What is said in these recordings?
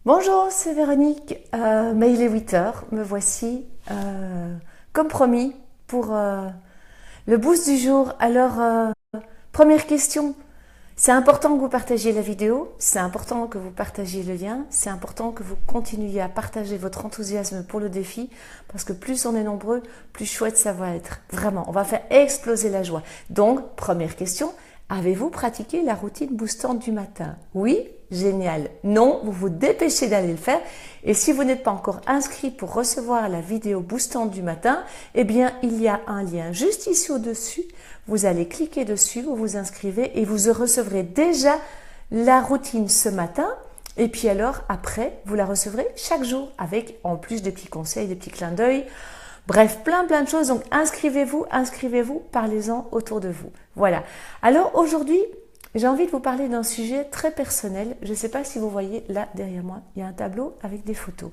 Bonjour, c'est Véronique. Mais il est 8 heures, me voici, comme promis, pour le boost du jour. Alors, première question, c'est important que vous partagiez la vidéo, c'est important que vous partagiez le lien, c'est important que vous continuiez à partager votre enthousiasme pour le défi, parce que plus on est nombreux, plus chouette ça va être. Vraiment, on va faire exploser la joie. Donc, première question, avez-vous pratiqué la routine boostante du matin? Oui? Génial. Non, vous vous dépêchez d'aller le faire. Et si vous n'êtes pas encore inscrit pour recevoir la vidéo boostante du matin, eh bien, il y a un lien juste ici au-dessus. Vous allez cliquer dessus, vous vous inscrivez et vous recevrez déjà la routine ce matin. Et puis alors, après, vous la recevrez chaque jour avec, en plus, des petits conseils, des petits clins d'œil. Bref, plein de choses. Donc, inscrivez-vous, parlez-en autour de vous. Voilà. Alors, aujourd'hui, j'ai envie de vous parler d'un sujet très personnel. Je ne sais pas si vous voyez là derrière moi, il y a un tableau avec des photos.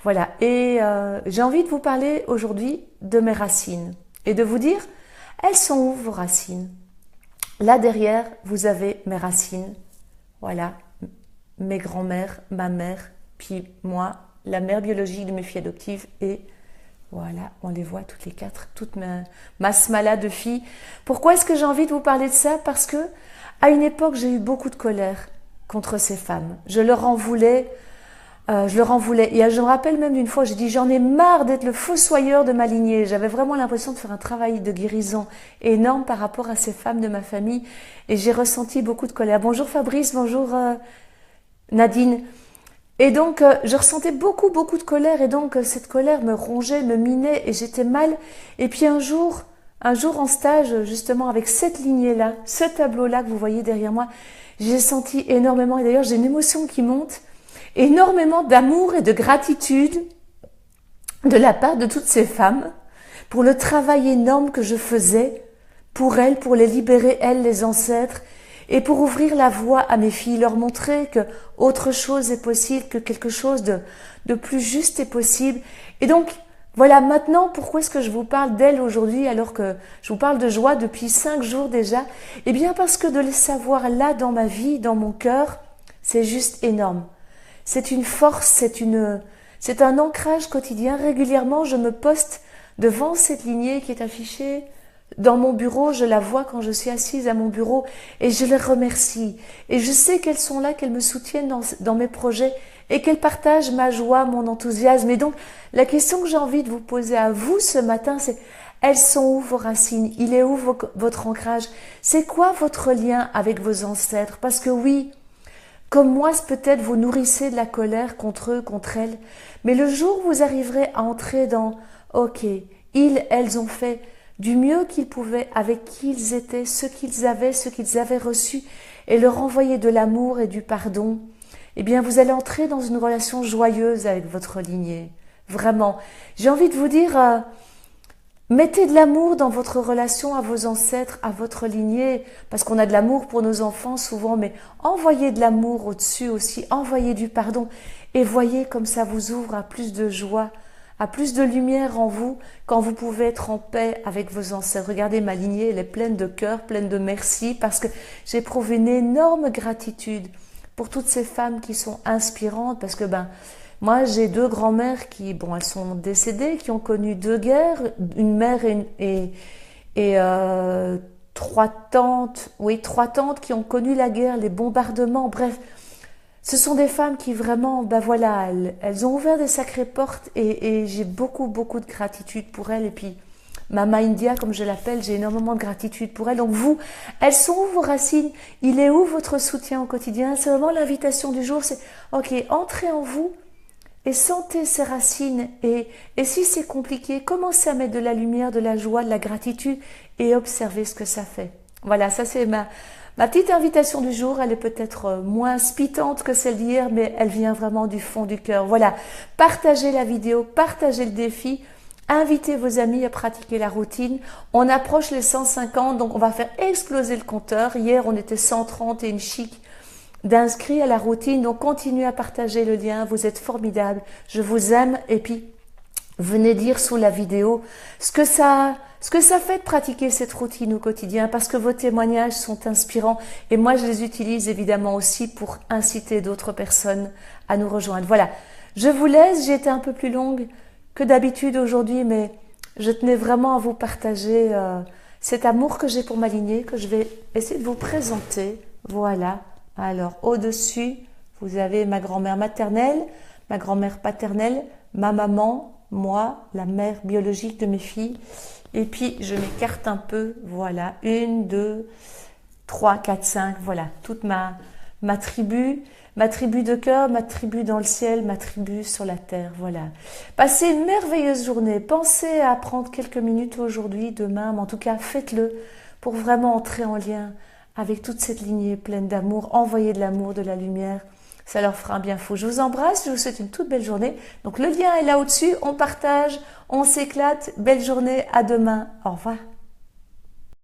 Voilà, et j'ai envie de vous parler aujourd'hui de mes racines et de vous dire, elles sont où vos racines? Là derrière, vous avez mes racines. Voilà, mes grands-mères, ma mère, puis moi, la mère biologique de mes filles adoptives et voilà, on les voit toutes les quatre, toute ma smala de filles. Pourquoi est-ce que j'ai envie de vous parler de ça? Parce que à une époque, j'ai eu beaucoup de colère contre ces femmes. Je leur en voulais. Et je me rappelle même d'une fois, j'ai dit, j'en ai marre d'être le fossoyeur de ma lignée. J'avais vraiment l'impression de faire un travail de guérison énorme par rapport à ces femmes de ma famille. Et j'ai ressenti beaucoup de colère. Bonjour Fabrice, bonjour Nadine. Et donc, je ressentais beaucoup de colère. Et donc, cette colère me rongeait, me minait et j'étais mal. Et puis un jour en stage, justement, avec cette lignée-là, ce tableau-là que vous voyez derrière moi, j'ai senti énormément, et d'ailleurs j'ai une émotion qui monte, énormément d'amour et de gratitude de la part de toutes ces femmes pour le travail énorme que je faisais pour elles, pour les libérer, elles, les ancêtres, et pour ouvrir la voie à mes filles, leur montrer que autre chose est possible, que quelque chose de plus juste est possible. Et donc, voilà, maintenant, pourquoi est-ce que je vous parle d'elles aujourd'hui alors que je vous parle de joie depuis 5 jours déjà? Eh bien, parce que de les savoir là dans ma vie, dans mon cœur, c'est juste énorme. C'est une force, c'est un ancrage quotidien. Régulièrement, je me poste devant cette lignée qui est affichée dans mon bureau. Je la vois quand je suis assise à mon bureau et je les remercie. Et je sais qu'elles sont là, qu'elles me soutiennent dans mes projets et qu'elles partagent ma joie, mon enthousiasme. Et donc, la question que j'ai envie de vous poser à vous ce matin, c'est: elles sont où vos racines? Il est où votre ancrage? C'est quoi votre lien avec vos ancêtres? Parce que oui, comme moi, peut-être vous nourrissez de la colère contre eux, contre elles. Mais le jour où vous arriverez à entrer dans « Ok, elles ont fait du mieux qu'ils pouvaient avec qui ils étaient, ce qu'ils avaient reçu, et leur envoyer de l'amour et du pardon », eh bien, vous allez entrer dans une relation joyeuse avec votre lignée. Vraiment. J'ai envie de vous dire, mettez de l'amour dans votre relation à vos ancêtres, à votre lignée, parce qu'on a de l'amour pour nos enfants souvent, mais envoyez de l'amour au-dessus aussi, envoyez du pardon, et voyez comme ça vous ouvre à plus de joie, à plus de lumière en vous, quand vous pouvez être en paix avec vos ancêtres. Regardez, ma lignée, elle est pleine de cœur, pleine de merci, parce que j'éprouve une énorme gratitude pour toutes ces femmes qui sont inspirantes, parce que moi j'ai 2 grands-mères qui, elles sont décédées, qui ont connu 2 guerres, une mère et 3 tantes, 3 tantes qui ont connu la guerre, les bombardements, bref. Ce sont des femmes qui vraiment, elles ont ouvert des sacrées portes et j'ai beaucoup de gratitude pour elles. Et puis, Mama India, comme je l'appelle, j'ai énormément de gratitude pour elles. Donc vous, elles sont où vos racines? Il est où votre soutien au quotidien? C'est vraiment l'invitation du jour, c'est ok, entrez en vous et sentez ces racines. Et si c'est compliqué, commencez à mettre de la lumière, de la joie, de la gratitude et observez ce que ça fait. Voilà, ça c'est ma petite invitation du jour. Elle est peut-être moins spitante que celle d'hier, mais elle vient vraiment du fond du cœur. Voilà, partagez la vidéo, partagez le défi. Invitez vos amis à pratiquer la routine. On approche les 150, donc on va faire exploser le compteur. Hier, on était 130 et une chic d'inscrits à la routine. Donc, continuez à partager le lien. Vous êtes formidables. Je vous aime. Et puis, venez dire sous la vidéo ce que ça ce que ça fait de pratiquer cette routine au quotidien, parce que vos témoignages sont inspirants et moi je les utilise évidemment aussi pour inciter d'autres personnes à nous rejoindre. Voilà, je vous laisse, j'ai été un peu plus longue que d'habitude aujourd'hui, mais je tenais vraiment à vous partager cet amour que j'ai pour ma lignée, que je vais essayer de vous présenter. Voilà, alors au-dessus, vous avez ma grand-mère maternelle, ma grand-mère paternelle, ma maman, moi, la mère biologique de mes filles. Et puis, je m'écarte un peu, voilà, 1, 2, 3, 4, 5, voilà, toute ma tribu de cœur, ma tribu dans le ciel, ma tribu sur la terre, voilà. Passez une merveilleuse journée, pensez à prendre quelques minutes aujourd'hui, demain, mais en tout cas, faites-le pour vraiment entrer en lien avec toute cette lignée pleine d'amour, envoyez de l'amour, de la lumière, ça leur fera un bien fou. Je vous embrasse, je vous souhaite une toute belle journée. Donc le lien est là au-dessus, on partage, on s'éclate. Belle journée, à demain. Au revoir.